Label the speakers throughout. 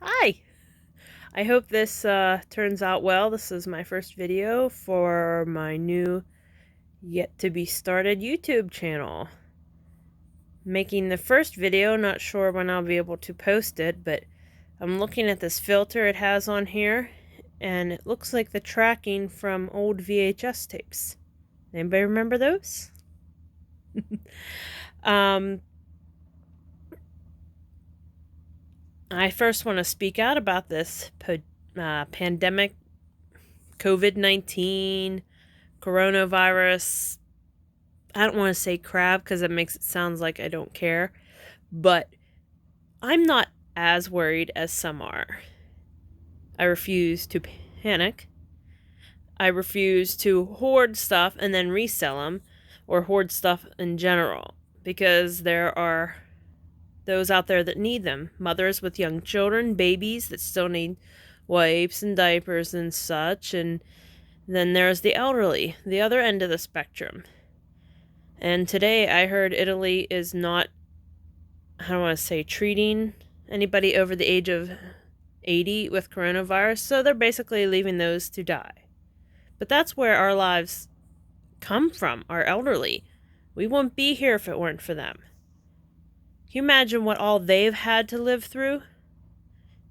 Speaker 1: Hi! I hope this turns out well. This is my first video for my new yet to be started YouTube channel. Making the first video, not sure when I'll be able to post it, but I'm looking at this filter it has on here, and it looks like the tracking from old VHS tapes. Anybody remember those? um, I first want to speak out about this pandemic, COVID-19, coronavirus. I don't want to say crap because it makes it sound like I don't care, but I'm not as worried as some are. I refuse to panic. I refuse to hoard stuff and then resell them, or hoard stuff in general, because there are those out there that need them. Mothers with young children, babies that still need wipes and diapers and such, and then there's the elderly, the other end of the spectrum. And today I heard Italy is not, I don't want to say treating anybody over the age of 80 with coronavirus, so they're basically leaving those to die. But that's where our lives come from, our elderly. We wouldn't be here if it weren't for them. Can you imagine what all they've had to live through?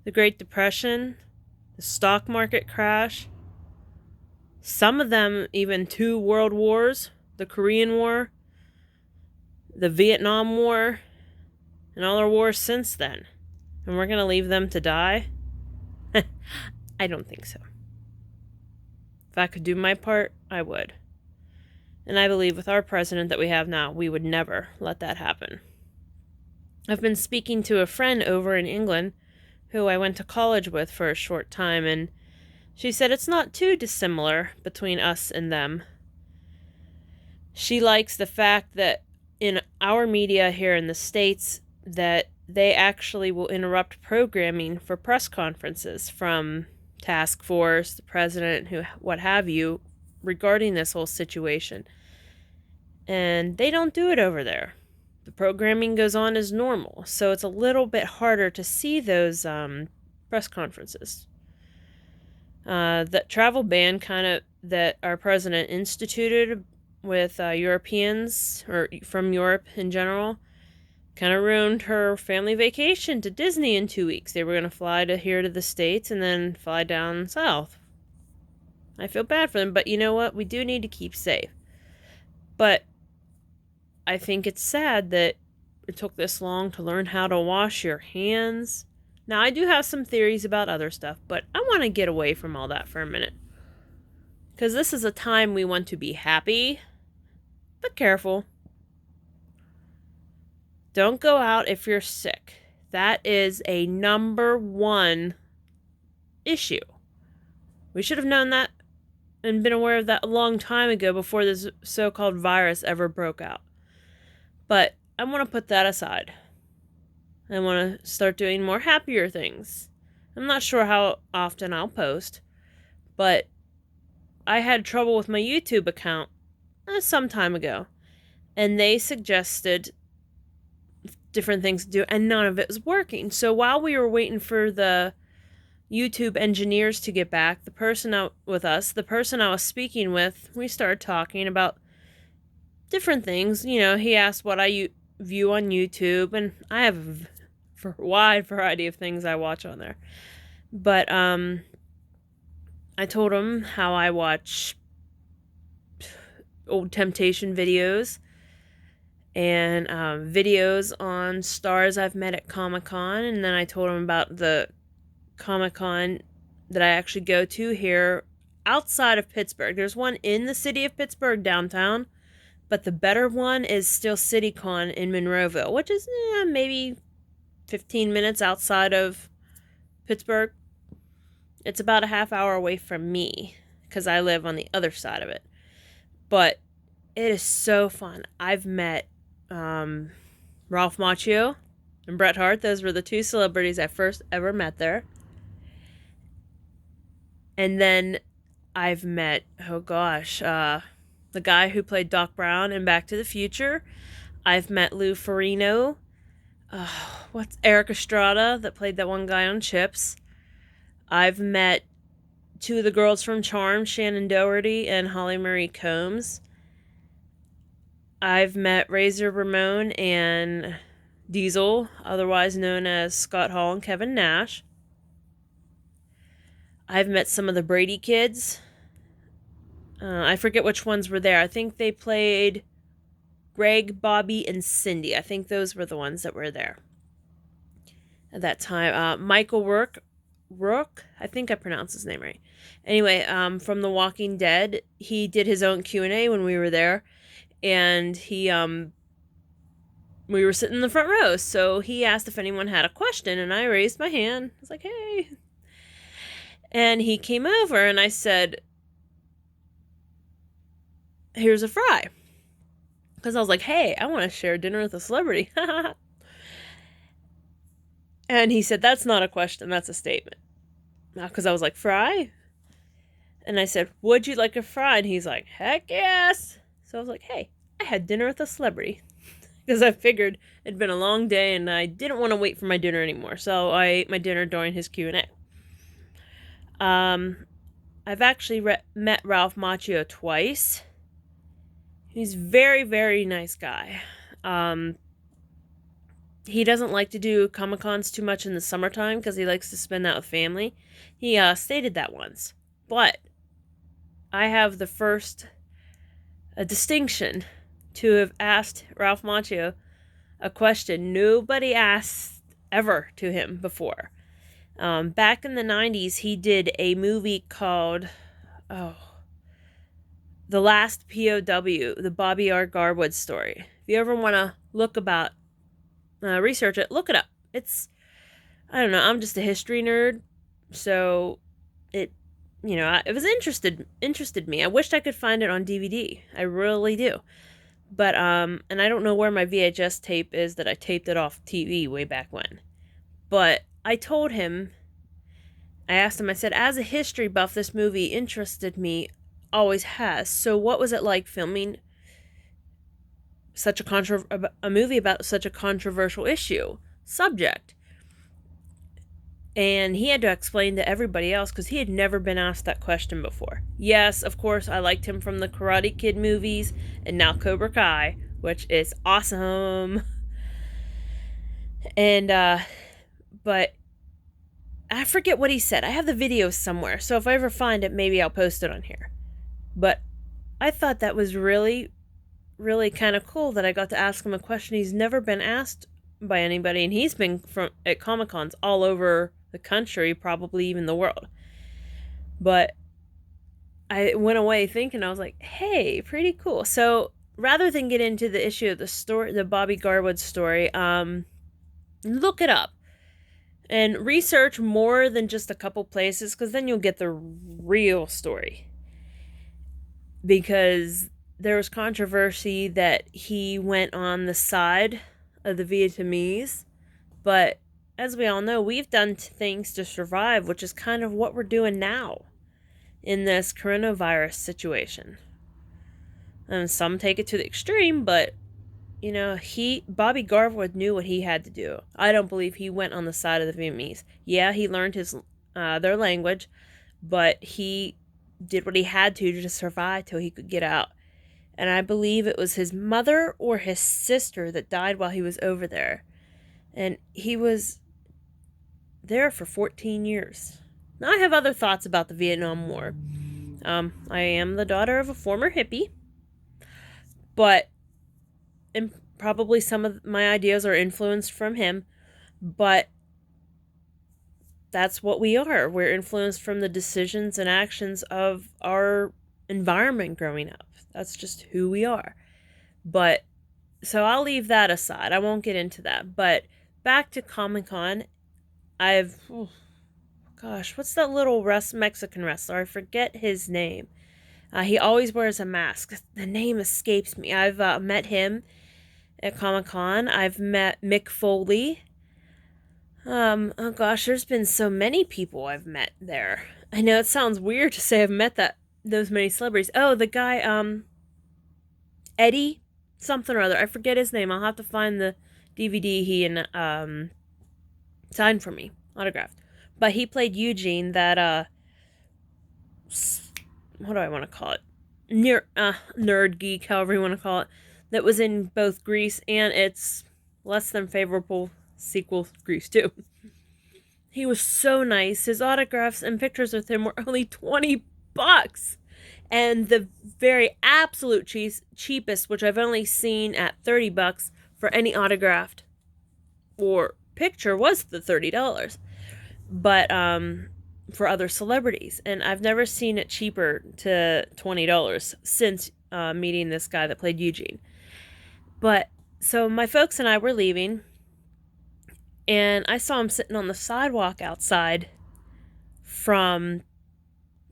Speaker 1: The Great Depression, the stock market crash, some of them even 2 world wars, the Korean War, the Vietnam War, and all our wars since then. And we're going to leave them to die? I don't think so. If I could do my part, I would. And I believe with our president that we have now, we would never let that happen. I've been speaking to a friend over in England who I went to college with for a short time, and she said it's not too dissimilar between us and them. She likes the fact that in our media here in the States that they actually will interrupt programming for press conferences from task force, the president, who, what have you, regarding this whole situation. And they don't do it over there. The programming goes on as normal, so it's a little bit harder to see those press conferences. The travel ban that our president instituted with Europeans, or from Europe in general, kind of ruined her family vacation to Disney in 2 weeks. They were going to fly here to the States and then fly down south. I feel bad for them, but you know what? We do need to keep safe. But I think it's sad that it took this long to learn how to wash your hands. Now, I do have some theories about other stuff, but I want to get away from all that for a minute. Because this is a time we want to be happy, but careful. Don't go out if you're sick. That is a number one issue. We should have known that and been aware of that a long time ago before this so-called virus ever broke out. But I want to put that aside. I want to start doing more happier things. I'm not sure how often I'll post, but I had trouble with my YouTube account some time ago, and they suggested different things to do, and none of it was working. So while we were waiting for the YouTube engineers to get back, the person I was speaking with, we started talking about different things. You know, he asked what I view on YouTube, and I have a wide variety of things I watch on there. But I told him how I watch old Temptation videos and videos on stars I've met at Comic-Con, and then I told him about the Comic-Con that I actually go to here outside of Pittsburgh. There's one in the city of Pittsburgh downtown, but the better one is still CityCon in Monroeville, which is maybe 15 minutes outside of Pittsburgh. It's about a half hour away from me because I live on the other side of it. But it is so fun. I've met Ralph Macchio and Bret Hart. Those were the 2 celebrities I first ever met there. And then I've met, the guy who played Doc Brown in Back to the Future. I've met Lou Ferrigno. What's Eric Estrada that played that one guy on Chips. I've met two of the girls from Charmed, Shannon Doherty and Holly Marie Combs. I've met Razor Ramon and Diesel, otherwise known as Scott Hall and Kevin Nash. I've met some of the Brady kids. I forget which ones were there. I think they played Greg, Bobby, and Cindy. I think those were the ones that were there at that time. Michael Rourke, I think I pronounced his name right. Anyway, from The Walking Dead, he did his own Q&A when we were there, and we were sitting in the front row, so he asked if anyone had a question, and I raised my hand. I was like, hey. And he came over, and I said, here's a fry. Because I was like, hey, I want to share dinner with a celebrity. And he said, that's not a question, that's a statement. Because I was like, fry? And I said, would you like a fry? And he's like, heck yes. So I was like, hey, I had dinner with a celebrity. Because I figured it'd been a long day and I didn't want to wait for my dinner anymore. So I ate my dinner during his Q&A. I've actually met Ralph Macchio twice. He's very, very nice guy. He doesn't like to do Comic-Cons too much in the summertime because he likes to spend that with family. He stated that once. But I have the first distinction to have asked Ralph Macchio a question nobody asked ever to him before. Back in the 90s, he did a movie called, The Last POW, the Bobby R. Garwood story. If you ever want to research it, look it up. I don't know, I'm just a history nerd, so it was interested me. I wished I could find it on DVD. I really do. But, and I don't know where my VHS tape is that I taped it off TV way back when. But I told him, I asked him, I said, as a history buff, this movie interested me, always has. So what was it like filming a movie about such a controversial subject? And he had to explain to everybody else because he had never been asked that question before. Yes, of course, I liked him from the Karate Kid movies and now Cobra Kai, which is awesome. And, but I forget what he said. I have the video somewhere, so if I ever find it, maybe I'll post it on here. But I thought that was really, really kind of cool that I got to ask him a question he's never been asked by anybody, and he's been at Comic-Cons all over the country, probably even the world. But I went away thinking, I was like, hey, pretty cool. So rather than get into the issue of the Bobby Garwood story, look it up and research more than just a couple places, because then you'll get the real story. Because there was controversy that he went on the side of the Vietnamese, but as we all know, we've done things to survive, which is kind of what we're doing now in this coronavirus situation. And some take it to the extreme, but Bobby Garwood knew what he had to do. I don't believe he went on the side of the Vietnamese. Yeah, he learned their language, but he did what he had to survive till he could get out. And I believe it was his mother or his sister that died while he was over there. And he was there for 14 years. Now, I have other thoughts about the Vietnam War. I am the daughter of a former hippie, and probably some of my ideas are influenced from him, but that's what we are. We're influenced from the decisions and actions of our environment growing up. That's just who we are. But, so I'll leave that aside. I won't get into that. But back to Comic-Con, what's that little Mexican wrestler? I forget his name. He always wears a mask. The name escapes me. I've met him at Comic-Con. I've met Mick Foley. There's been so many people I've met there. I know it sounds weird to say I've met those many celebrities. Oh, the guy, Eddie something or other. I forget his name. I'll have to find the DVD he signed for me, autographed. But he played Eugene, that what do I want to call it? Nerd geek, however you want to call it, that was in both Grease and its less than favorable sequel, Grease 2. He was so nice. His autographs and pictures with him were only $20. And the very absolute cheapest, which I've only seen at $30 for any autographed or picture, was the $30. But for other celebrities, and I've never seen it cheaper to $20 since meeting this guy that played Eugene. But so my folks and I were leaving, and I saw him sitting on the sidewalk outside from,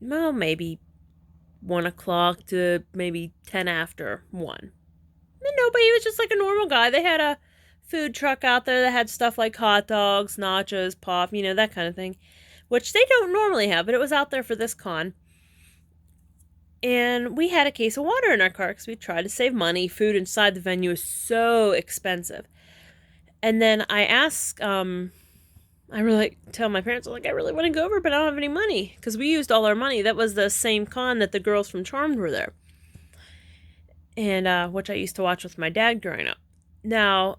Speaker 1: well, maybe 1 o'clock to maybe 10 after 1. And nobody, he was just like a normal guy. They had a food truck out there that had stuff like hot dogs, nachos, pop, that kind of thing, which they don't normally have, but it was out there for this con. And we had a case of water in our car because we tried to save money. Food inside the venue is so expensive. And then I asked, I really tell my parents, I really want to go over, but I don't have any money because we used all our money. That was the same con that the girls from Charmed were there, and which I used to watch with my dad growing up. Now,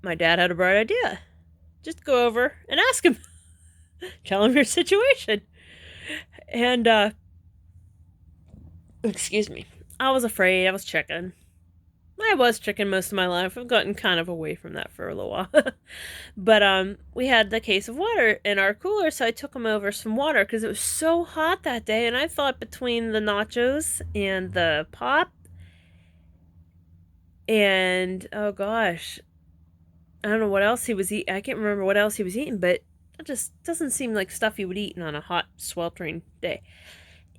Speaker 1: my dad had a bright idea. Just go over and ask him. Tell him your situation. And, excuse me. I was afraid. I was chicken. I was chicken most of my life. I've gotten kind of away from that for a little while. But, we had the case of water in our cooler, so I took him over some water because it was so hot that day, and I thought between the nachos and the pop and, oh gosh, I don't know what else he was eating. I can't remember what else he was eating, but it just doesn't seem like stuff he would eat on a hot, sweltering day.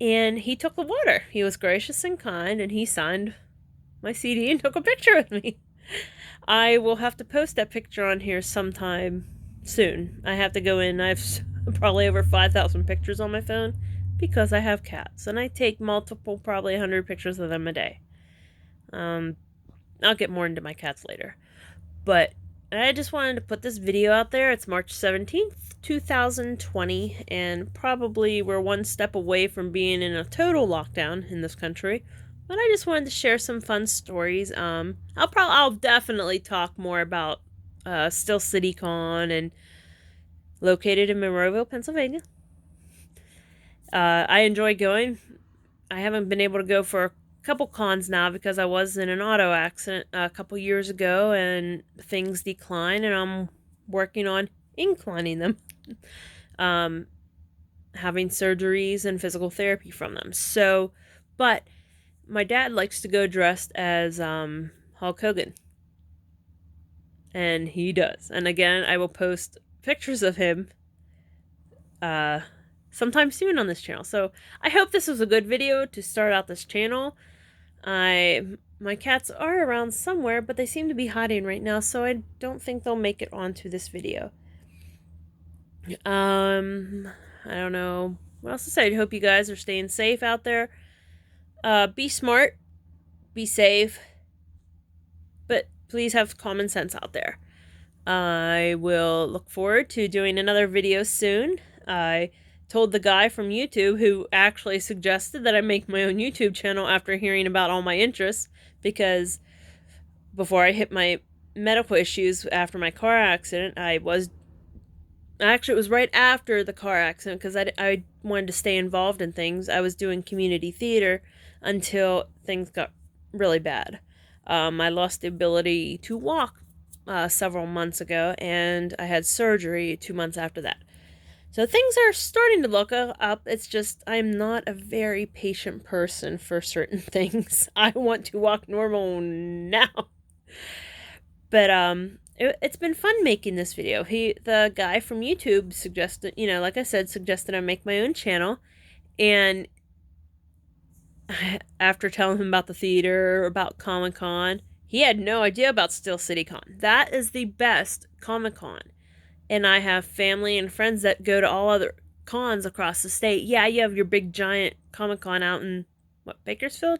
Speaker 1: And he took the water. He was gracious and kind, and he signed my CD and took a picture with me. I will have to post that picture on here sometime soon. I have to go in. I have probably over 5,000 pictures on my phone because I have cats, and I take multiple, probably 100 pictures of them a day. I'll get more into my cats later. But I just wanted to put this video out there. It's March 17th, 2020, and probably we're one step away from being in a total lockdown in this country. But I just wanted to share some fun stories. I'll definitely talk more about Still City Con, and located in Monroeville, Pennsylvania. I enjoy going. I haven't been able to go for a couple cons now because I was in an auto accident a couple years ago, and things decline, and I'm working on inclining them. Having surgeries and physical therapy from them. So, but my dad likes to go dressed as Hulk Hogan. And he does. And again, I will post pictures of him sometime soon on this channel. So I hope this was a good video to start out this channel. My cats are around somewhere, but they seem to be hiding right now, so I don't think they'll make it onto this video. I don't know what else to say. I hope you guys are staying safe out there. Be smart, be safe, but please have common sense out there. I will look forward to doing another video soon. I told the guy from YouTube who actually suggested that I make my own YouTube channel after hearing about all my interests, because before I hit my medical issues after my car accident, it was right after the car accident, because I wanted to stay involved in things. I was doing community theater until things got really bad. I lost the ability to walk several months ago, and I had surgery 2 months after that. So things are starting to look up. It's just I'm not a very patient person for certain things. I want to walk normal now. But it's been fun making this video. The guy from YouTube suggested, like I said, suggested I make my own channel. And after telling him about the theater, about Comic-Con, he had no idea about Still City Con. That is the best Comic-Con. And I have family and friends that go to all other cons across the state. Yeah, you have your big giant Comic-Con out in, Bakersfield?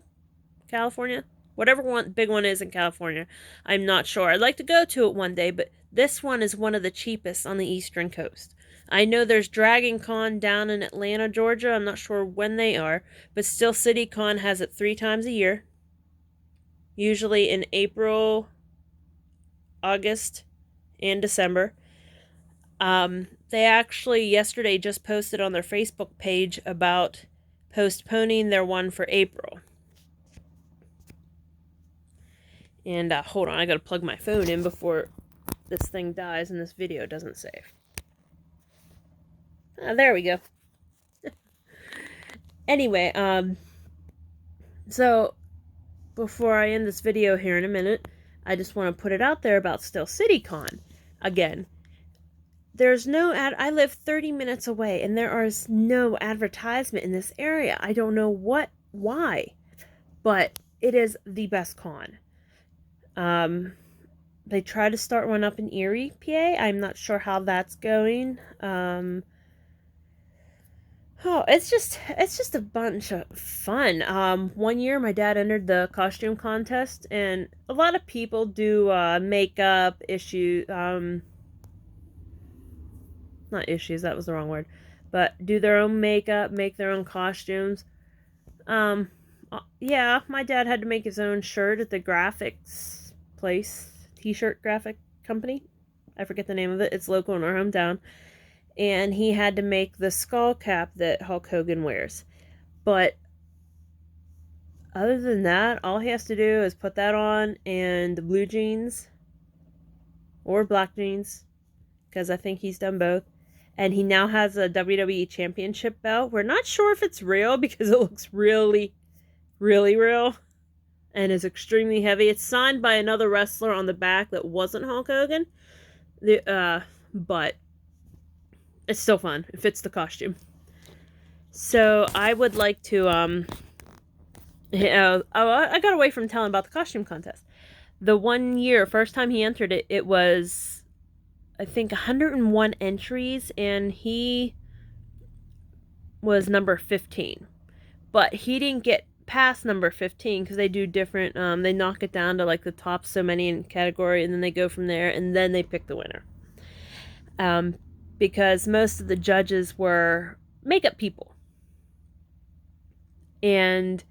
Speaker 1: California? Whatever one big one is in California. I'm not sure. I'd like to go to it one day, but this one is one of the cheapest on the eastern coast. I know there's Dragon Con down in Atlanta, Georgia. I'm not sure when they are, but Still City Con has it 3 times a year. Usually in April, August, and December. They actually yesterday just posted on their Facebook page about postponing their one for April. And hold on, I gotta plug my phone in before this thing dies and this video doesn't save. There we go. Anyway, so before I end this video here in a minute, I just want to put it out there about Still City Con. Again, there's no I live 30 minutes away and there is no advertisement in this area. I don't know why, but it is the best con. They try to start one up in Erie, PA. I'm not sure how that's going. It's just a bunch of fun. One year my dad entered the costume contest, and a lot of people do makeup issues. Not issues. That was the wrong word. But do their own makeup, make their own costumes. Yeah, my dad had to make his own shirt at the graphics place, t-shirt graphic company. I forget the name of it. It's local in our hometown. And he had to make the skull cap that Hulk Hogan wears. But other than that, all he has to do is put that on and the blue jeans or black jeans, because I think he's done both. And he now has a WWE Championship belt. We're not sure if it's real because it looks really, really real and is extremely heavy. It's signed by another wrestler on the back that wasn't Hulk Hogan. But it's still fun. It fits the costume. So I would like to, I got away from telling about the costume contest. The 1 year, first time he entered it, it was, I think, 101 entries, and he was number 15. But he didn't get past number 15 because they do different, they knock it down to like the top so many in category, and then they go from there, and then they pick the winner. Because most of the judges were makeup people. And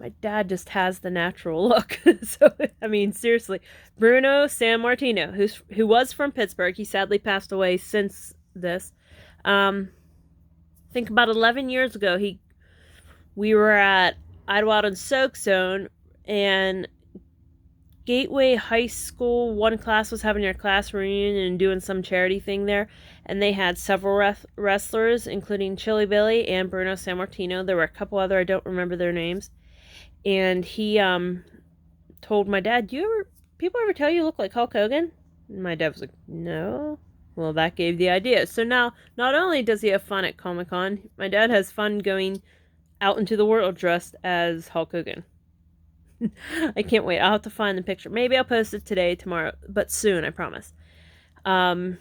Speaker 1: my dad just has the natural look. So, I mean, seriously. Bruno Sammartino, who was from Pittsburgh, he sadly passed away since this. I think about 11 years ago, we were at Idlewild and Soak Zone, and Gateway High School, one class was having their class reunion and doing some charity thing there, and they had several wrestlers, including Chili Billy and Bruno Sammartino. There were a couple other, I don't remember their names, and he told my dad, people ever tell you look like Hulk Hogan? And my dad was like, no. Well, that gave the idea. So now, not only does he have fun at Comic-Con, my dad has fun going out into the world dressed as Hulk Hogan. I can't wait. I'll have to find the picture. Maybe I'll post it today, tomorrow, but soon, I promise. I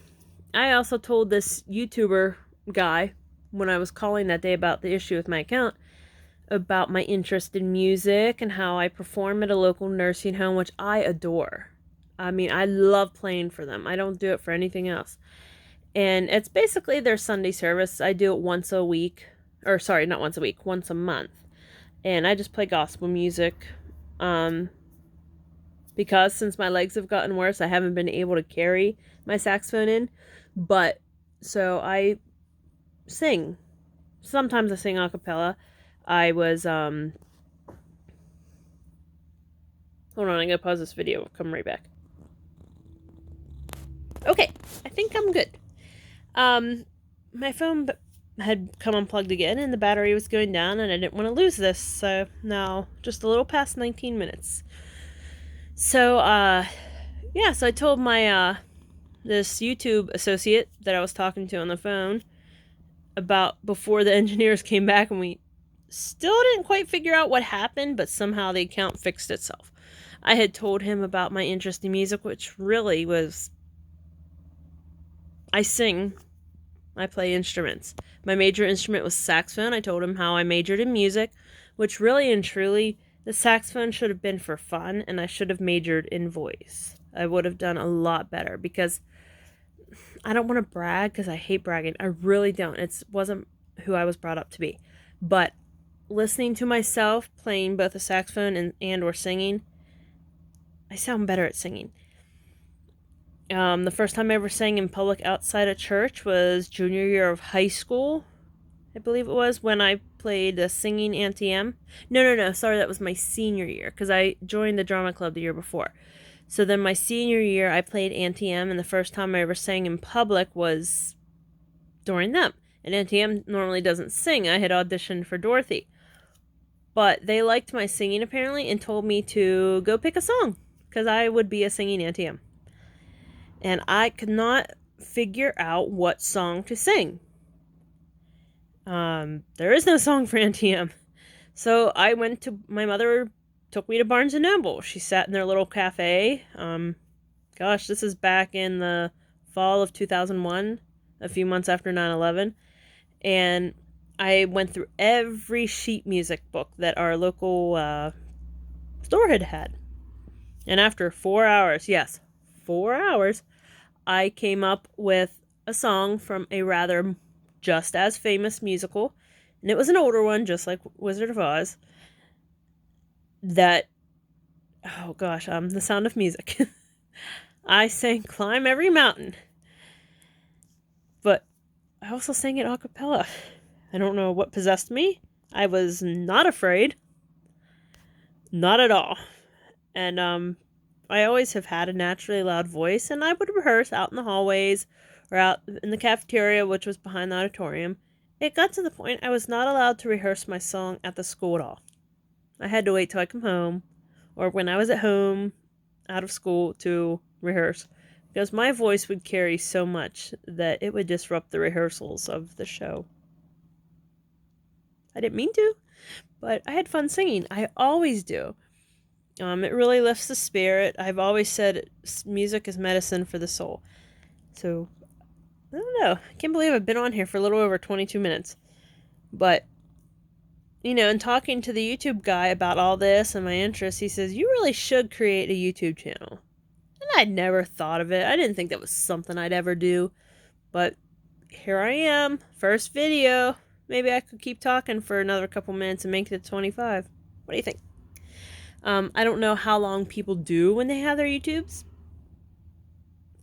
Speaker 1: also told this YouTuber guy when I was calling that day about the issue with my account about my interest in music and how I perform at a local nursing home, which I adore. I mean, I love playing for them. I don't do it for anything else. And it's basically their Sunday service. I do it once a week. Or sorry, not once a week, once a month. And I just play gospel music. Because since my legs have gotten worse, I haven't been able to carry my saxophone in. But, so I sing. Sometimes I sing a cappella. I was, hold on, I'm gonna pause this video. I'll come right back. Okay, I think I'm good. My phone had come unplugged again, and the battery was going down, and I didn't want to lose this, so now just a little past 19 minutes. So, yeah, so I told my, this YouTube associate that I was talking to on the phone about before the engineers came back, and we still didn't quite figure out what happened, but somehow the account fixed itself. I had told him about my interest in music, which really was, I sing, I play instruments. My major instrument was saxophone. I told him how I majored in music, which really and truly The saxophone should have been for fun, and I should have majored in voice. I would have done a lot better because I don't want to brag because I hate bragging. I really don't. It wasn't who I was brought up to be. But listening to myself playing both a saxophone and or singing, I sound better at singing. The first time I ever sang in public outside of church was junior year of high school. I believe it was when I played the singing Auntie-M. No. Sorry, that was my senior year because I joined the drama club the year before. So then my senior year, I played Auntie-M, and the first time I ever sang in public was during them. And Auntie-M normally doesn't sing. I had auditioned for Dorothy. But they liked my singing apparently and told me to go pick a song because I would be a singing Auntie-M. And I could not figure out what song to sing. There is no song for Auntie-M. So I went to, my mother took me to Barnes & Noble. She sat in their little cafe. This is back in the fall of 2001, a few months after 9/11. And I went through every sheet music book that our local store had. And after 4 hours, yes, 4 hours, I came up with a song from a rather just as famous musical. And it was an older one, just like Wizard of Oz. That, The Sound of Music. I sang Climb Every Mountain. But I also sang it a cappella. I don't know what possessed me. I was not afraid. Not at all. And I always have had a naturally loud voice, and I would rehearse out in the hallways or out in the cafeteria, which was behind the auditorium. It got to the point I was not allowed to rehearse my song at the school at all. I had to wait till I come home, or when I was at home, out of school, to rehearse, because my voice would carry so much that it would disrupt the rehearsals of the show. I didn't mean to, but I had fun singing. I always do. It really lifts the spirit. I've always said music is medicine for the soul. So, I don't know. I can't believe I've been on here for a little over 22 minutes. But, in talking to the YouTube guy about all this and my interests, he says, you really should create a YouTube channel. And I'd never thought of it. I didn't think that was something I'd ever do. But here I am. First video. Maybe I could keep talking for another couple minutes and make it 25. What do you think? I don't know how long people do when they have their YouTubes.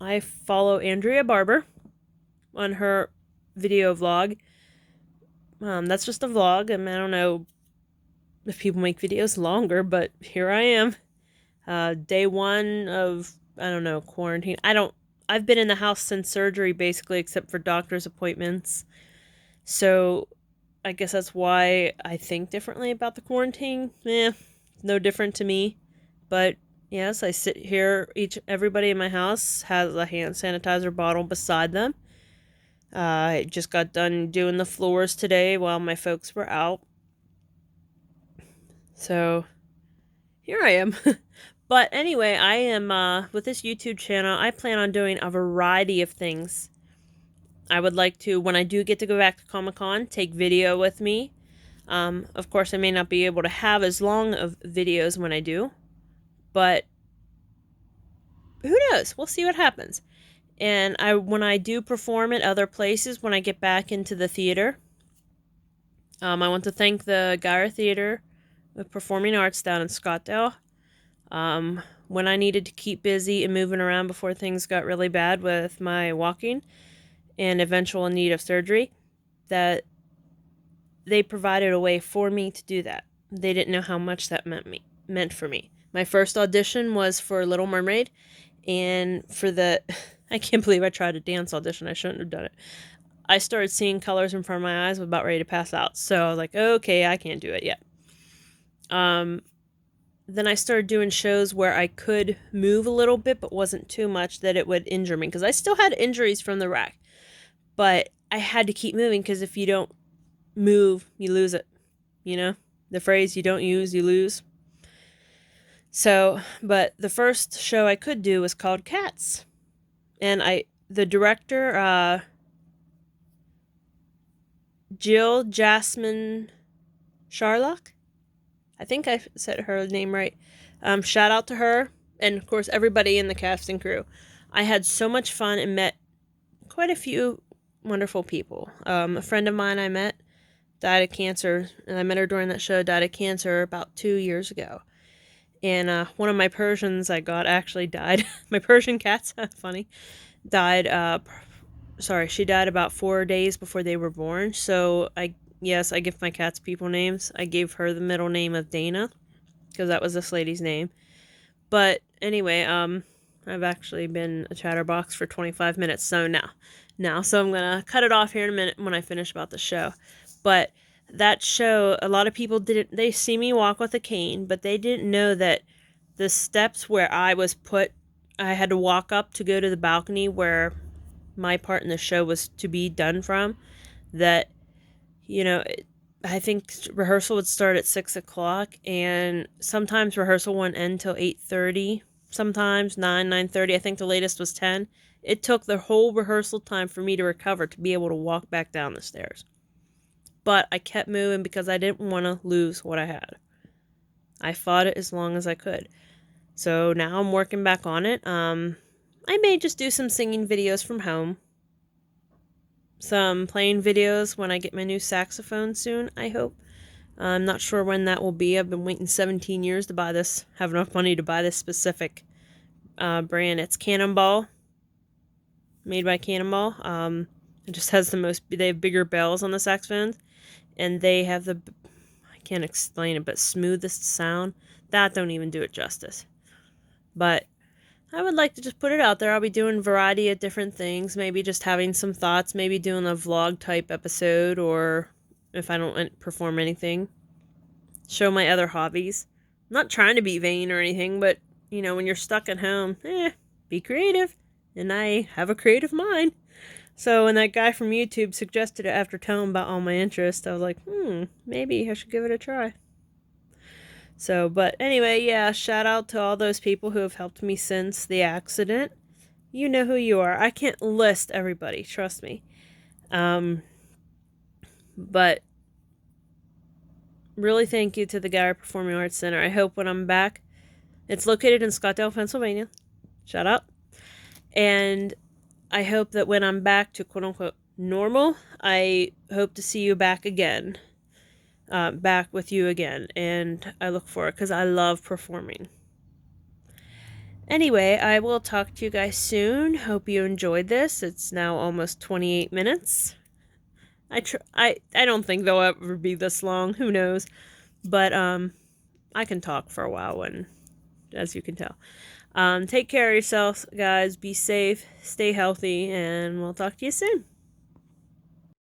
Speaker 1: I follow Andrea Barber on her video vlog. That's just a vlog. I don't know if people make videos longer, but here I am. Day one of, quarantine. I've been in the house since surgery, basically, except for doctor's appointments. So I guess that's why I think differently about the quarantine. No different to me. But yes, I sit here. Everybody in my house has a hand sanitizer bottle beside them. I just got done doing the floors today while my folks were out. So here I am. But anyway, I am, with this YouTube channel, I plan on doing a variety of things. I would like to, when I do get to go back to Comic-Con, take video with me. Of course, I may not be able to have as long of videos when I do, but who knows? We'll see what happens. And when I do perform at other places, when I get back into the theater, I want to thank the Geyer Theater of Performing Arts down in Scottsdale. When I needed to keep busy and moving around before things got really bad with my walking and eventual need of surgery, that they provided a way for me to do that. They didn't know how much that meant for me. My first audition was for Little Mermaid, and for the I can't believe I tried a dance audition. I shouldn't have done it. I started seeing colors in front of my eyes, was about ready to pass out. So I was like, okay, I can't do it yet. Then I started doing shows where I could move a little bit, but wasn't too much that it would injure me, because I still had injuries from the wreck. But I had to keep moving, because if you don't move, you lose it. The phrase, you don't use, you lose. So, but the first show I could do was called Cats. And the director, Jill Jasmine Sharlock, I think I said her name right. Shout out to her, and of course everybody in the cast and crew. I had so much fun and met quite a few wonderful people. A friend of mine I met died of cancer, and I met her during that show, died of cancer about 2 years ago. And one of my Persians I got actually died. My Persian cats, funny, died. She died about 4 days before they were born. So yes, I give my cats people names. I gave her the middle name of Dana because that was this lady's name. But anyway, I've actually been a chatterbox for 25 minutes. So so I'm gonna cut it off here in a minute when I finish about the show. But that show, a lot of people didn't. They see me walk with a cane, but they didn't know that the steps where I was put, I had to walk up to go to the balcony where my part in the show was to be done from. That, I think rehearsal would start at 6 o'clock, and sometimes rehearsal wouldn't end till 8:30. Sometimes 9:30. I think the latest was 10. It took the whole rehearsal time for me to recover to be able to walk back down the stairs. But I kept moving because I didn't want to lose what I had. I fought it as long as I could. So now I'm working back on it. I may just do some singing videos from home. Some playing videos when I get my new saxophone soon, I hope. I'm not sure when that will be. I've been waiting 17 years to buy this, have enough money to buy this specific brand. It's Cannonball, made by Cannonball. It just has they have bigger bells on the saxophones, and they have I can't explain it, but smoothest sound. That don't even do it justice. But I would like to just put it out there. I'll be doing a variety of different things, maybe just having some thoughts, maybe doing a vlog type episode, or if I don't perform anything, show my other hobbies. I'm not trying to be vain or anything, but, when you're stuck at home, be creative. And I have a creative mind. So when that guy from YouTube suggested it after telling about all my interests, I was like, maybe I should give it a try. So, but anyway, yeah, shout out to all those people who have helped me since the accident. You know who you are. I can't list everybody, trust me. But really thank you to the Gallery Performing Arts Center. I hope when I'm back, it's located in Scottsdale, Pennsylvania. Shout out. And I hope that when I'm back to quote-unquote normal, I hope to see you back again. Back with you again, and I look forward because I love performing. Anyway, I will talk to you guys soon. Hope you enjoyed this. It's now almost 28 minutes. I don't think they'll ever be this long. Who knows? But I can talk for a while, as you can tell. Take care of yourselves, guys. Be safe, stay healthy, and we'll talk to you soon.